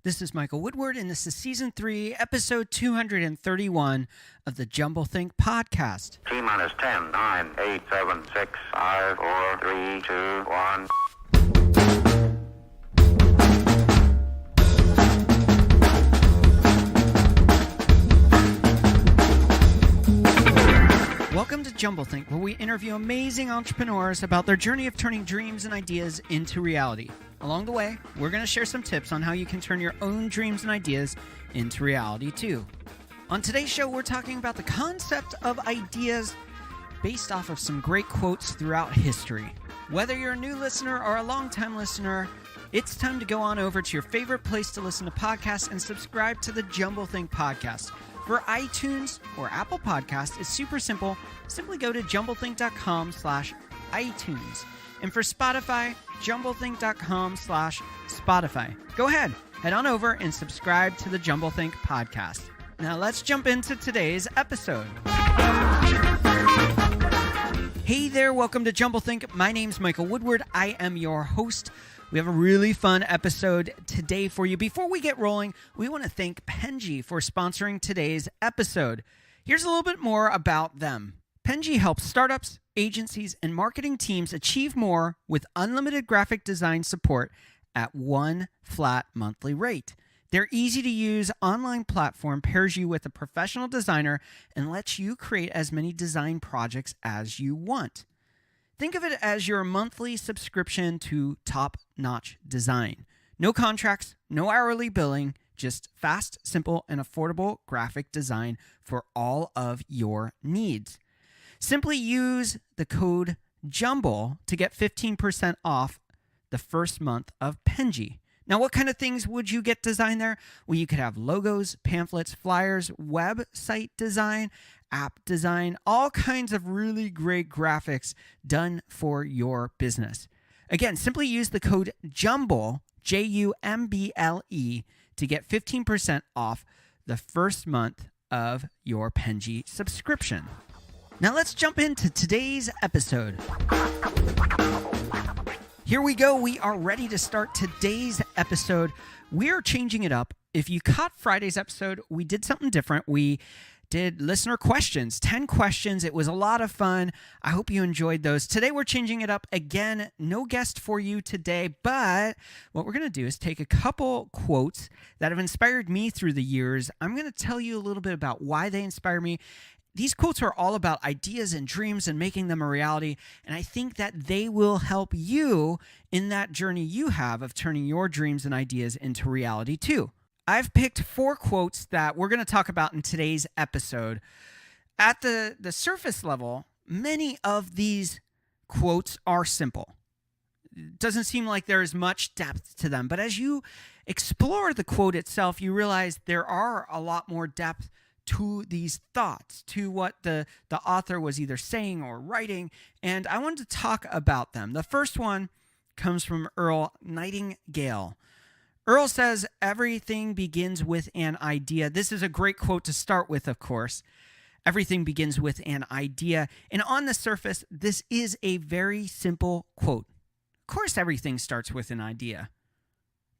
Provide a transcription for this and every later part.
This is Michael Woodward, and this is Season 3, Episode 231 of the Jumblethink Podcast. T-minus 10, 9, 8, 7, 6, 5, 4, 3, 2, 1. Welcome to Jumblethink, where we interview amazing entrepreneurs about their journey of turning dreams and ideas into reality. Along the way, we're going to share some tips on how you can turn your own dreams and ideas into reality too. On today's show, we're talking about the concept of ideas based off of some great quotes throughout history. Whether you're a new listener or a long-time listener, it's time to go on over to your favorite place to listen to podcasts and subscribe to the Jumblethink Podcast. For iTunes or Apple Podcasts, it's super simple. Simply go to jumblethink.com/iTunes. And for Spotify, jumblethink.com/Spotify. Go ahead, head on over and subscribe to the Jumblethink Podcast. Now let's jump into today's episode. Hey there, welcome to Jumblethink. My name's Michael Woodward. I am your host. We have a really fun episode today for you. Before we get rolling, we want to thank Penji for sponsoring today's episode. Here's a little bit more about them. Penji helps startups, agencies, and marketing teams achieve more with unlimited graphic design support at one flat monthly rate. Their easy-to-use online platform pairs you with a professional designer and lets you create as many design projects as you want. Think of it as your monthly subscription to top-notch design. No contracts, no hourly billing, just fast, simple, and affordable graphic design for all of your needs. Simply use the code JUMBLE to get 15% off the first month of Penji. Now, what kind of things would you get designed there? Well, you could have logos, pamphlets, flyers, website design, app design, all kinds of really great graphics done for your business. Again, simply use the code JUMBLE, JUMBLE, to get 15% off the first month of your Penji subscription. Now let's jump into today's episode. Here we go. We are ready to start today's episode. We are changing it up. If you caught Friday's episode, we did something different. We did listener questions, 10 questions. It was a lot of fun. I hope you enjoyed those. Today, we're changing it up again. No guest for you today, but what we're going to do is take a couple quotes that have inspired me through the years. I'm going to tell you a little bit about why they inspire me. These quotes are all about ideas and dreams and making them a reality, and I think that they will help you in that journey you have of turning your dreams and ideas into reality too. I've picked 4 quotes that we're going to talk about in today's episode. At the surface level, many of these quotes are simple. It doesn't seem like there is much depth to them, but as you explore the quote itself, you realize there are a lot more depth to these thoughts, to what the author was either saying or writing, and I wanted to talk about them. The first one comes from Earl Nightingale. Earl says, everything begins with an idea. This is a great quote to start with, of course. Everything begins with an idea. And on the surface, this is a very simple quote. Of course, everything starts with an idea.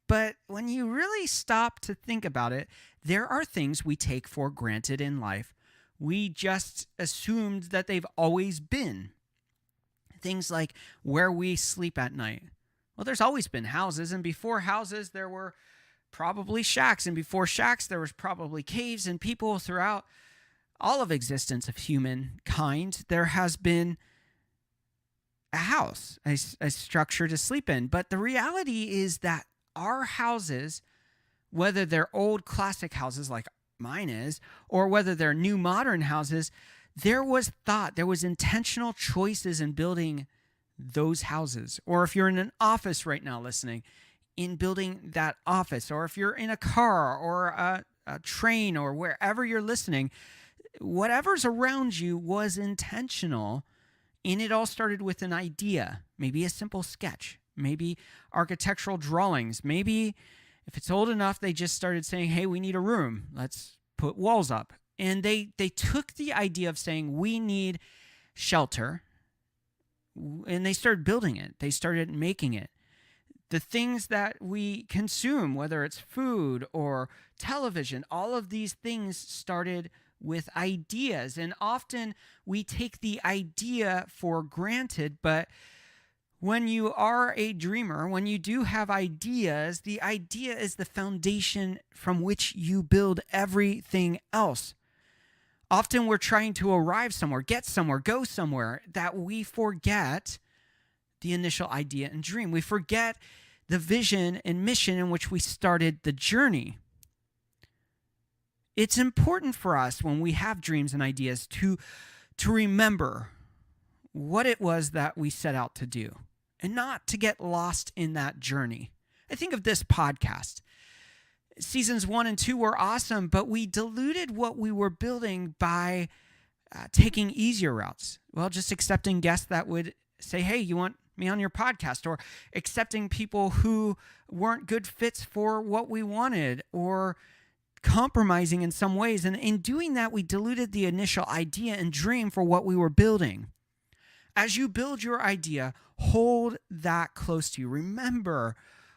But when you really stop to think about it, there are things we take for granted in life. We just assumed that they've always been. Things like where we sleep at night. Well, there's always been houses, and before houses, there were probably shacks, and before shacks, there was probably caves, and people throughout all of existence of humankind, there has been a house, a structure to sleep in. But the reality is that our houses, whether they're old classic houses like mine is, or whether they're new modern houses, there was thought, there was intentional choices in building those houses. Or if you're in an office right now listening, in building that office, or if you're in a car or a train or wherever you're listening, whatever's around you was intentional, and it all started with an idea, maybe a simple sketch, maybe architectural drawings, maybe if it's old enough, they just started saying, hey, we need a room, let's put walls up. And they took the idea of saying we need shelter, and they started building it. They started making it. The things that we consume, whether it's food or television, all of these things started with ideas. And often we take the idea for granted, but when you are a dreamer, when you do have ideas, the idea is the foundation from which you build everything else. Often we're trying to arrive somewhere, get somewhere, go somewhere, that we forget the initial idea and dream. We forget the vision and mission in which we started the journey. It's important for us when we have dreams and ideas to remember what it was that we set out to do and not to get lost in that journey. I think of this podcast. Seasons 1 and 2 were awesome, but we diluted what we were building by taking easier routes. Well, just accepting guests that would say, hey, you want me on your podcast, or accepting people who weren't good fits for what we wanted, or compromising in some ways. And in doing that, we diluted the initial idea and dream for what we were building. As you build your idea, hold that close to you. Remember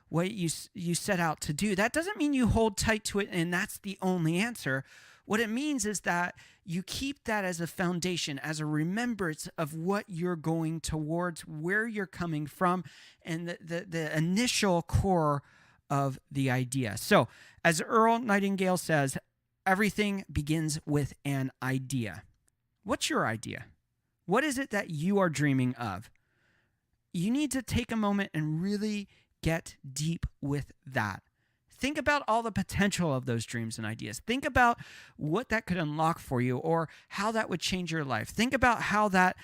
what you set out to do. That doesn't mean you hold tight to it and that's the only answer. What it means is that you keep that as a foundation, as a remembrance of what you're going towards, where you're coming from, and the initial core of the idea. So, as Earl Nightingale says, everything begins with an idea. What's your idea? What is it that you are dreaming of? You need to take a moment and really get deep with that. Think about all the potential of those dreams and ideas. Think about what that could unlock for you or how that would change your life. Think about how that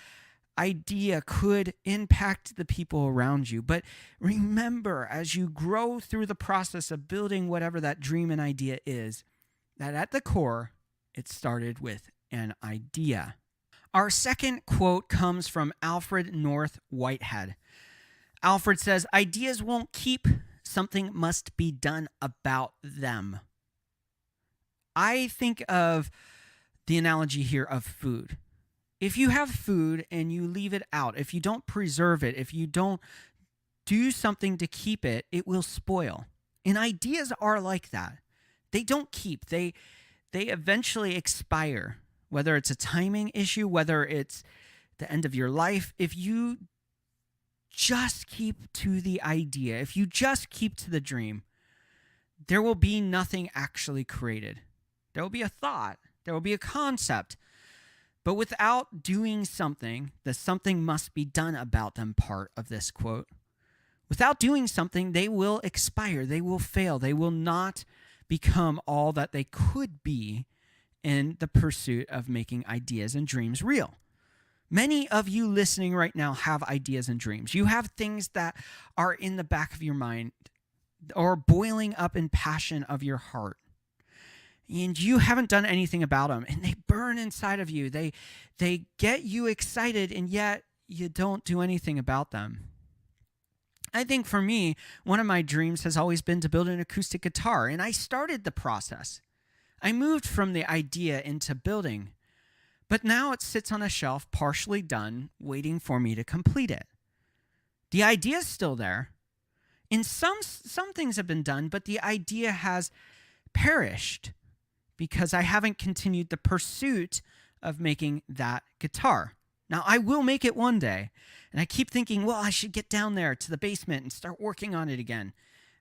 idea could impact the people around you. But remember, as you grow through the process of building whatever that dream and idea is, that at the core, it started with an idea. Our second quote comes from Alfred North Whitehead. Alfred says, ideas won't keep. Something must be done about them. I think of the analogy here of food. If you have food and you leave it out, if you don't preserve it, if you don't do something to keep it, it will spoil. And ideas are like that. They don't keep. They eventually expire, whether it's a timing issue, whether it's the end of your life. If you just keep to the idea, if you just keep to the dream, there will be nothing actually created. There will be a thought, there will be a concept, but without doing something, the something must be done about them part of this quote. Without doing something, they will expire, they will fail, they will not become all that they could be in the pursuit of making ideas and dreams real. Many of you listening right now have ideas and dreams. You have things that are in the back of your mind or boiling up in passion of your heart. And you haven't done anything about them. And they burn inside of you. They get you excited, and yet you don't do anything about them. I think for me, one of my dreams has always been to build an acoustic guitar. And I started the process. I moved from the idea into building. But now it sits on a shelf, partially done, waiting for me to complete it. The idea is still there. And some things have been done, but the idea has perished because I haven't continued the pursuit of making that guitar. Now, I will make it one day. And I keep thinking, well, I should get down there to the basement and start working on it again.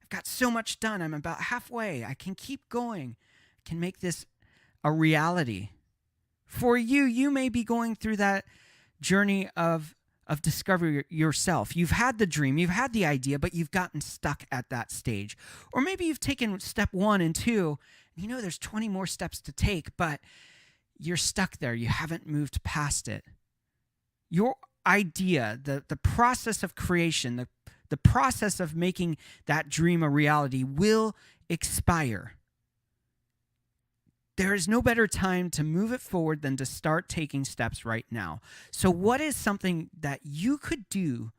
I've got so much done. I'm about halfway. I can keep going. I can make this a reality. For you, you may be going through that journey of discovery yourself. You've had the dream, you've had the idea, but you've gotten stuck at that stage. Or maybe you've taken step 1 and 2, and you know there's 20 more steps to take, but you're stuck there. You haven't moved past it. Your idea, the process of creation, the process of making that dream a reality will expire. There is no better time to move it forward than to start taking steps right now. So what is something that you could do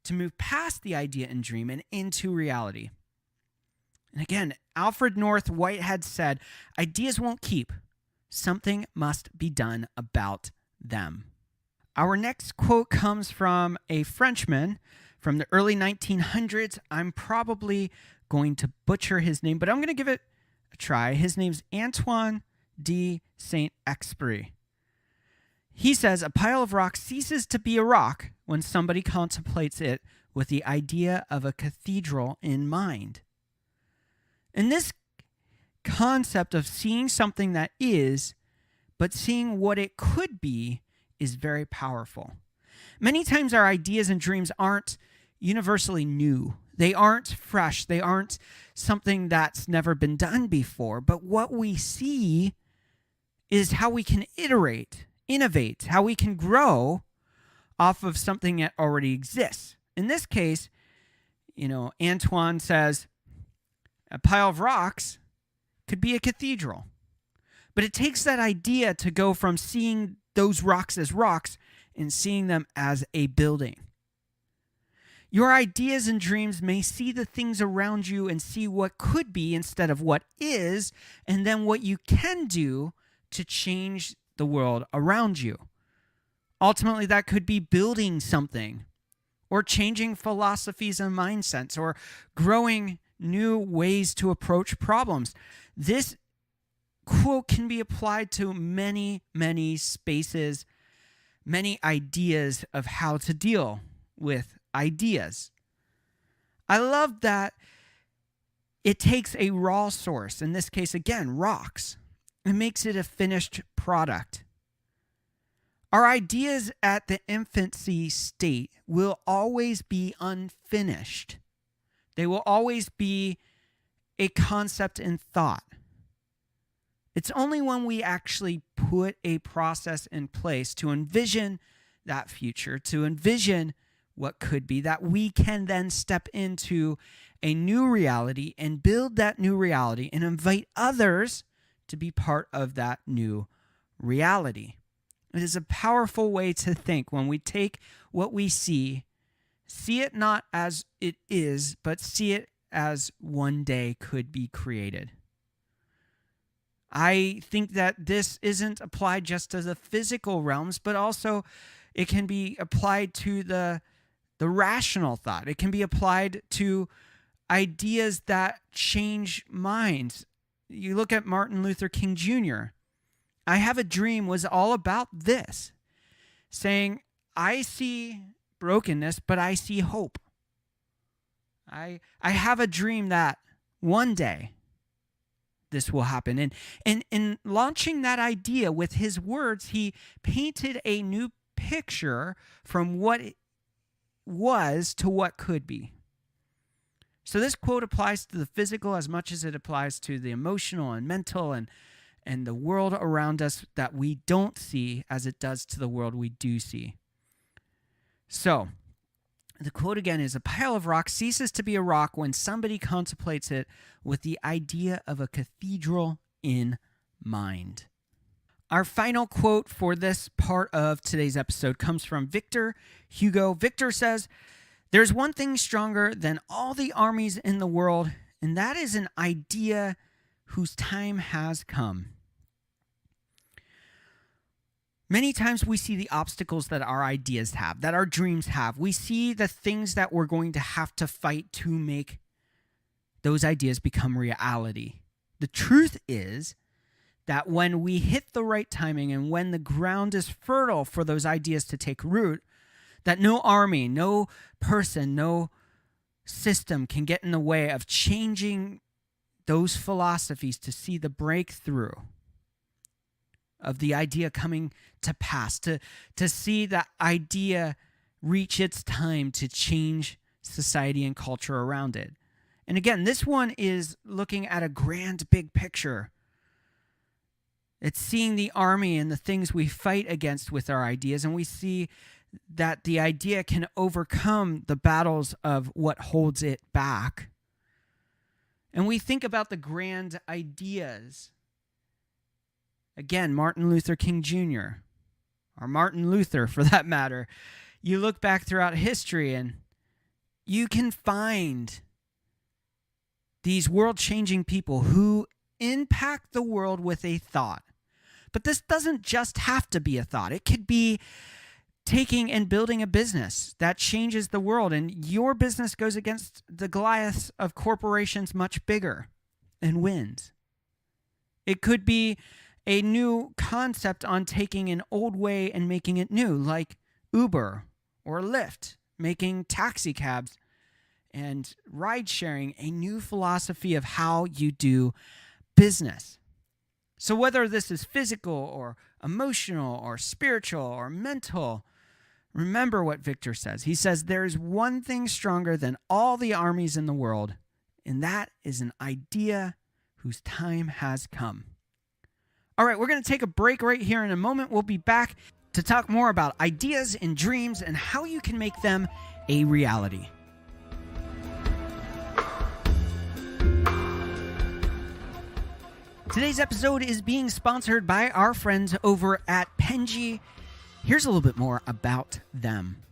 to move past the idea and dream and into reality? And again, Alfred North Whitehead said, ideas won't keep. Something must be done about them. Our next quote comes from a Frenchman, from the early 1900s. I'm probably going to butcher his name, but I'm going to give it a try. His name's Antoine de Saint-Exupéry. He says, a pile of rocks ceases to be a rock when somebody contemplates it with the idea of a cathedral in mind. And this concept of seeing something that is, but seeing what it could be, is very powerful. Many times our ideas and dreams aren't universally new. They aren't fresh. They aren't something that's never been done before. But what we see is how we can iterate, innovate, how we can grow off of something that already exists. In this case, Antoine says a pile of rocks could be a cathedral. But it takes that idea to go from seeing those rocks as rocks and seeing them as a building. Your ideas and dreams may see the things around you and see what could be instead of what is, and then what you can do to change the world around you. Ultimately, that could be building something, or changing philosophies and mindsets, or growing new ways to approach problems. This quote can be applied to many, many spaces, many ideas of how to deal with ideas. I love that it takes a raw source, in this case, again, rocks, and makes it a finished product. Our ideas at the infancy state will always be unfinished. They will always be a concept in thought. It's only when we actually put a process in place to envision that future, to envision what could be, that we can then step into a new reality and build that new reality and invite others to be part of that new reality. It is a powerful way to think when we take what we see it not as it is, but see it as one day could be created. I think that this isn't applied just to the physical realms, but also it can be applied to the rational thought. It can be applied to ideas that change minds. You look at Martin Luther King Jr. I Have a Dream was all about this, saying, I see brokenness, but I see hope. I have a dream that one day this will happen. And in launching that idea with his words, he painted a new picture from what it was to what could be. So this quote applies to the physical as much as it applies to the emotional and mental and the world around us that we don't see as it does to the world we do see. So, the quote again is, a pile of rocks ceases to be a rock when somebody contemplates it with the idea of a cathedral in mind. Our final quote for this part of today's episode comes from Victor Hugo. Victor says, there's one thing stronger than all the armies in the world, and that is an idea whose time has come. Many times we see the obstacles that our ideas have, that our dreams have. We see the things that we're going to have to fight to make those ideas become reality. The truth is that when we hit the right timing and when the ground is fertile for those ideas to take root, that no army, no person, no system can get in the way of changing those philosophies to see the breakthrough of the idea coming to pass, to see the idea reach its time to change society and culture around it. And again, this one is looking at a grand big picture. It's seeing the army and the things we fight against with our ideas, and we see that the idea can overcome the battles of what holds it back. And we think about the grand ideas. Again, Martin Luther King Jr., or Martin Luther for that matter. You look back throughout history and you can find these world-changing people who impact the world with a thought. But this doesn't just have to be a thought. It could be taking and building a business that changes the world, and your business goes against the Goliaths of corporations much bigger and wins. It could be a new concept on taking an old way and making it new, like Uber or Lyft, making taxi cabs and ride sharing a new philosophy of how you do business. So whether this is physical or emotional or spiritual or mental, remember what Victor says. He says, there is one thing stronger than all the armies in the world, and that is an idea whose time has come. All right, we're going to take a break right here in a moment. We'll be back to talk more about ideas and dreams and how you can make them a reality. Today's episode is being sponsored by our friends over at Penji. Here's a little bit more about them.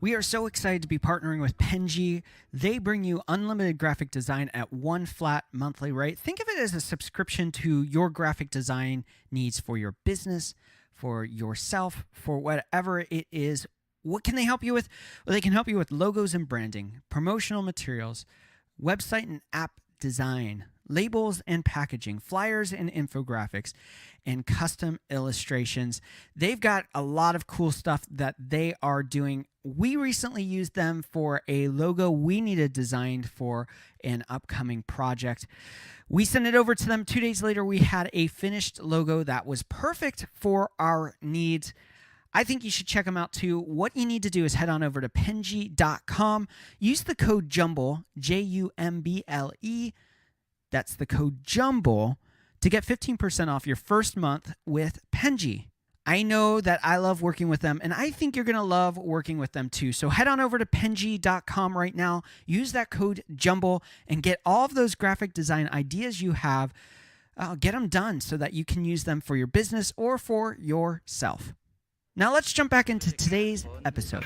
We are so excited to be partnering with Penji. They bring you unlimited graphic design at one flat monthly rate. Think of it as a subscription to your graphic design needs for your business, for yourself, for whatever it is. What can they help you with? Well, they can help you with logos and branding, promotional materials, website and app design, labels and packaging, flyers and infographics, and custom illustrations. They've got a lot of cool stuff that they are doing. We recently used them for a logo we needed designed for an upcoming project. We sent it over to them. 2 days later, we had a finished logo that was perfect for our needs. I think you should check them out too. What you need to do is head on over to penji.com. Use the code JUMBLE, JUMBLE. That's the code JUMBLE to get 15% off your first month with Penji. I know that I love working with them, and I think you're going to love working with them too. So head on over to penji.com right now. Use that code JUMBLE and get all of those graphic design ideas you have. Get them done so that you can use them for your business or for yourself. Now let's jump back into today's episode.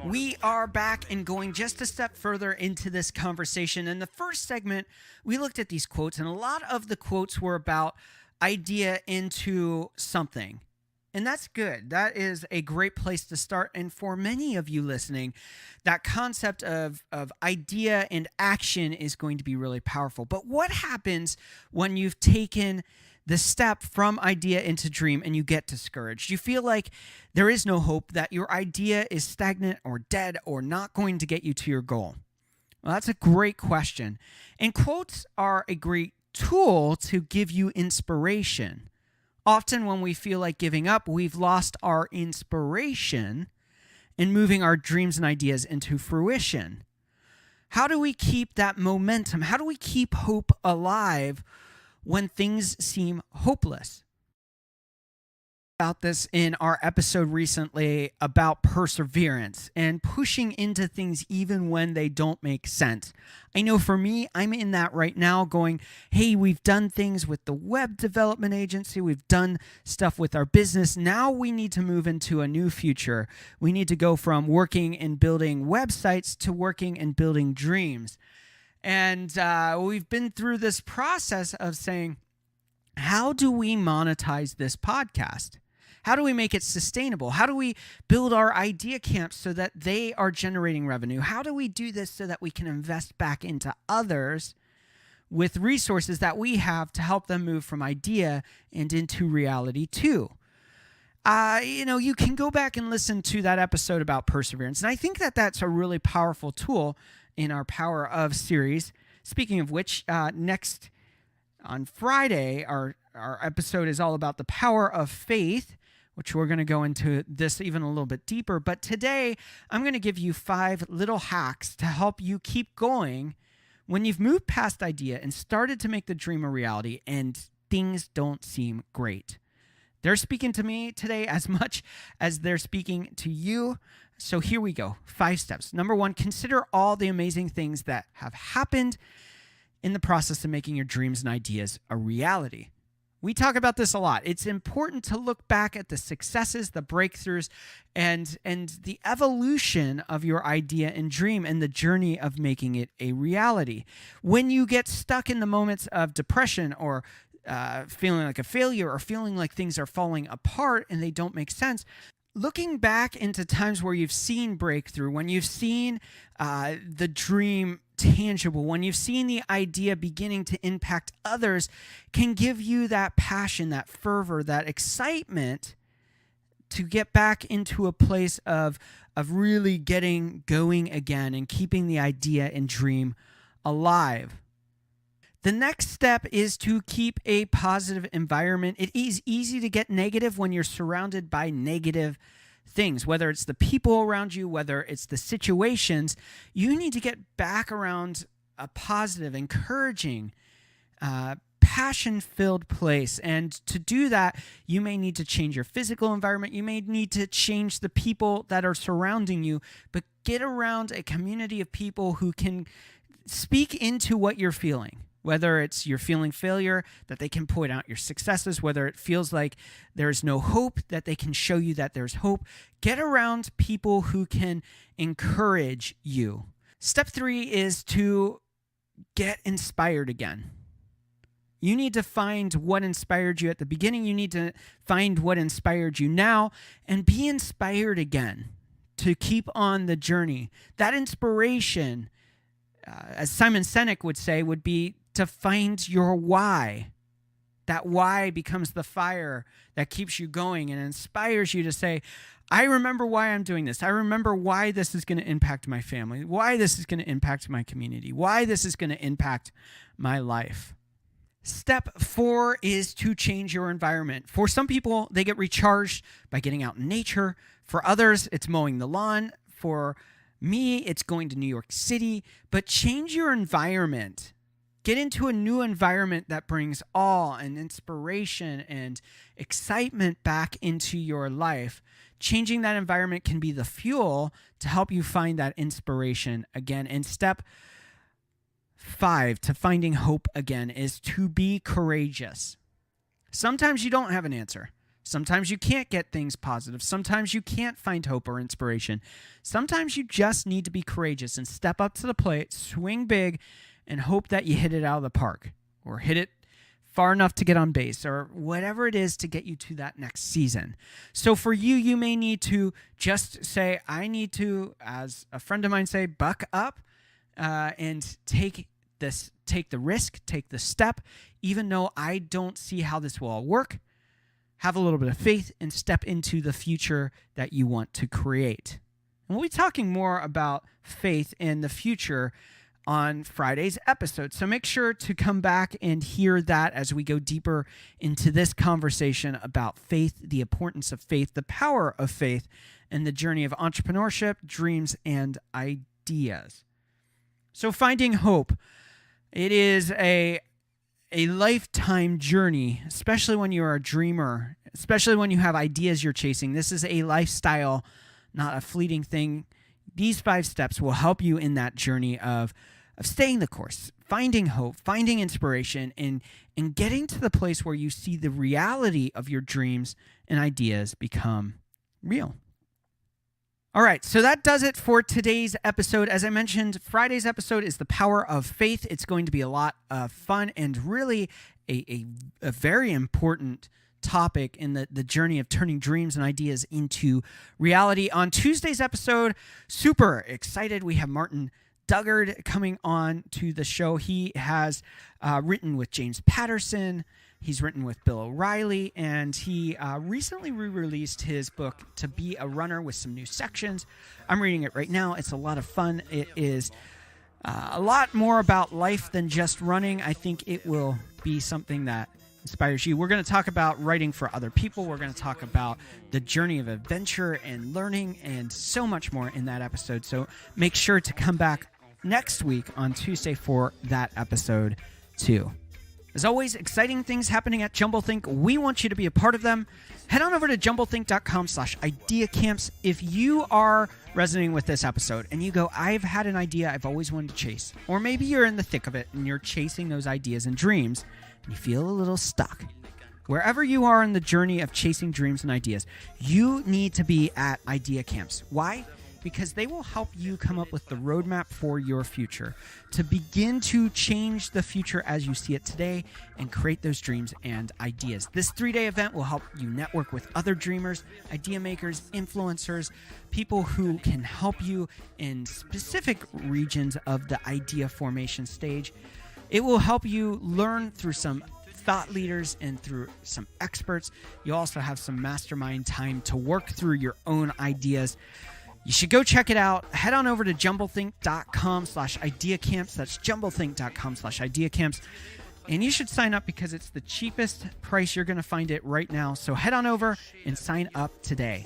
We are back and going just a step further into this conversation. In the first segment, we looked at these quotes, and a lot of the quotes were about idea into something. And that's good. That is a great place to start. And for many of you listening, that concept of idea and action is going to be really powerful. But what happens when you've taken the step from idea into dream and you get discouraged? You feel like there is no hope, that your idea is stagnant or dead or not going to get you to your goal. Well, that's a great question. And quotes are a great tool to give you inspiration. Often when we feel like giving up, we've lost our inspiration in moving our dreams and ideas into fruition. How do we keep that momentum? How do we keep hope alive when things seem hopeless? About this in our episode recently about perseverance and pushing into things even when they don't make sense. I know for me, I'm in that right now going, hey, we've done things with the web development agency. We've done stuff with our business. Now we need to move into a new future. We need to go from working and building websites to working and building dreams. And we've been through this process of saying, how do we monetize this podcast? How do we make it sustainable? How do we build our idea camps so that they are generating revenue? How do we do this so that we can invest back into others with resources that we have to help them move from idea and into reality too? You can go back and listen to that episode about perseverance. And I think that that's a really powerful tool in our Power of series. Speaking of which, next on Friday, our episode is all about the power of faith, which we're going to go into this even a little bit deeper. But today, I'm going to give you 5 little hacks to help you keep going when you've moved past idea and started to make the dream a reality and things don't seem great. They're speaking to me today as much as they're speaking to you. So here we go. 5 steps. Number 1, consider all the amazing things that have happened in the process of making your dreams and ideas a reality. We talk about this a lot. It's important to look back at the successes, the breakthroughs, and the evolution of your idea and dream and the journey of making it a reality. When you get stuck in the moments of depression or feeling like a failure or feeling like things are falling apart and they don't make sense, looking back into times where you've seen breakthrough, when you've seen the dream tangible, when you've seen the idea beginning to impact others, can give you that passion, that fervor, that excitement to get back into a place of really getting going again and keeping the idea and dream alive. The next step is to keep a positive environment. It is easy to get negative when you're surrounded by negative things, whether it's the people around you, whether it's the situations. You need to get back around a positive, encouraging, passion-filled place. And to do that, you may need to change your physical environment. You may need to change the people that are surrounding you, but get around a community of people who can speak into what you're feeling. Whether it's you're feeling failure, that they can point out your successes, whether it feels like there's no hope, that they can show you that there's hope. Get around people who can encourage you. Step 3 is to get inspired again. You need to find what inspired you at the beginning. You need to find what inspired you now and be inspired again to keep on the journey. That inspiration, as Simon Sinek would say, would be to find your why. That why becomes the fire that keeps you going and inspires you to say, I remember why I'm doing this. I remember why this is going to impact my family, why this is going to impact my community, why this is going to impact my life. Step 4 is to change your environment. For some people, they get recharged by getting out in nature. For others, it's mowing the lawn. For me, it's going to New York City. But change your environment. Get into a new environment that brings awe and inspiration and excitement back into your life. Changing that environment can be the fuel to help you find that inspiration again. And step 5 to finding hope again is to be courageous. Sometimes you don't have an answer. Sometimes you can't get things positive. Sometimes you can't find hope or inspiration. Sometimes you just need to be courageous and step up to the plate, swing big, and hope that you hit it out of the park or hit it far enough to get on base or whatever it is to get you to that next season. So for you, you may need to just say, I need to, as a friend of mine say, buck up and take the risk, take the step, even though I don't see how this will all work. Have a little bit of faith and step into the future that you want to create. And we'll be talking more about faith in the future on Friday's episode. So make sure to come back and hear that as we go deeper into this conversation about faith, the importance of faith, the power of faith, and the journey of entrepreneurship, dreams, and ideas. So finding hope, it is a lifetime journey, especially when you're a dreamer, especially when you have ideas you're chasing. This is a lifestyle, not a fleeting thing. These 5 steps will help you in that journey of staying the course, finding hope, finding inspiration, and getting to the place where you see the reality of your dreams and ideas become real. All right, so that does it for today's episode. As I mentioned, Friday's episode is the power of faith. It's going to be a lot of fun and really a very important topic in the journey of turning dreams and ideas into reality. On Tuesday's episode, super excited, we have Martin Duggard coming on to the show. He has written with James Patterson. He's written with Bill O'Reilly, and he recently re-released his book, To Be a Runner, with some new sections. I'm reading it right now. It's a lot of fun. It is a lot more about life than just running. I think it will be something that inspires you. We're going to talk about writing for other people. We're going to talk about the journey of adventure and learning and so much more in that episode. So make sure to come back next week on Tuesday for that episode too. As always, exciting things happening at JumbleThink. We want you to be a part of them. Head on over to jumblethink.com/ideacamps. If you are resonating with this episode and you go, I've had an idea I've always wanted to chase, or maybe you're in the thick of it and you're chasing those ideas and dreams and you feel a little stuck. Wherever you are in the journey of chasing dreams and ideas, you need to be at Idea Camps. Why? because they will help you come up with the roadmap for your future to begin to change the future as you see it today and create those dreams and ideas. This 3-day event will help you network with other dreamers, idea makers, influencers, people who can help you in specific regions of the idea formation stage. It will help you learn through some thought leaders and through some experts. You'll also have some mastermind time to work through your own ideas. You should go check it out. Head on over to jumblethink.com/ideacamps. That's jumblethink.com/ideacamps. And you should sign up because it's the cheapest price you're going to find it right now. So head on over and sign up today.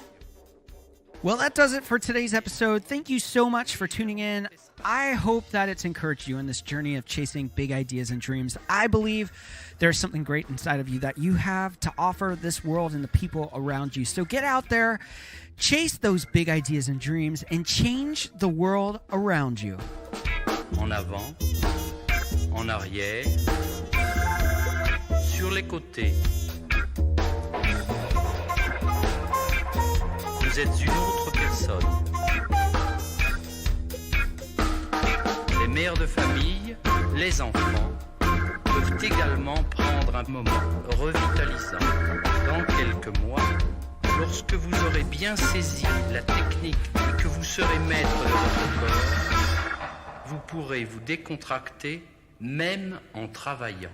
Well, that does it for today's episode. Thank you so much for tuning in. I hope that it's encouraged you in this journey of chasing big ideas and dreams. I believe there's something great inside of you that you have to offer this world and the people around you. So get out there, chase those big ideas and dreams, and change the world around you. En avant, en arrière, sur les côtés. Vous êtes une autre personne. Les mères de famille, les enfants, peuvent également prendre un moment revitalisant. Dans quelques mois, lorsque vous aurez bien saisi la technique et que vous serez maître de votre corps, vous pourrez vous décontracter même en travaillant.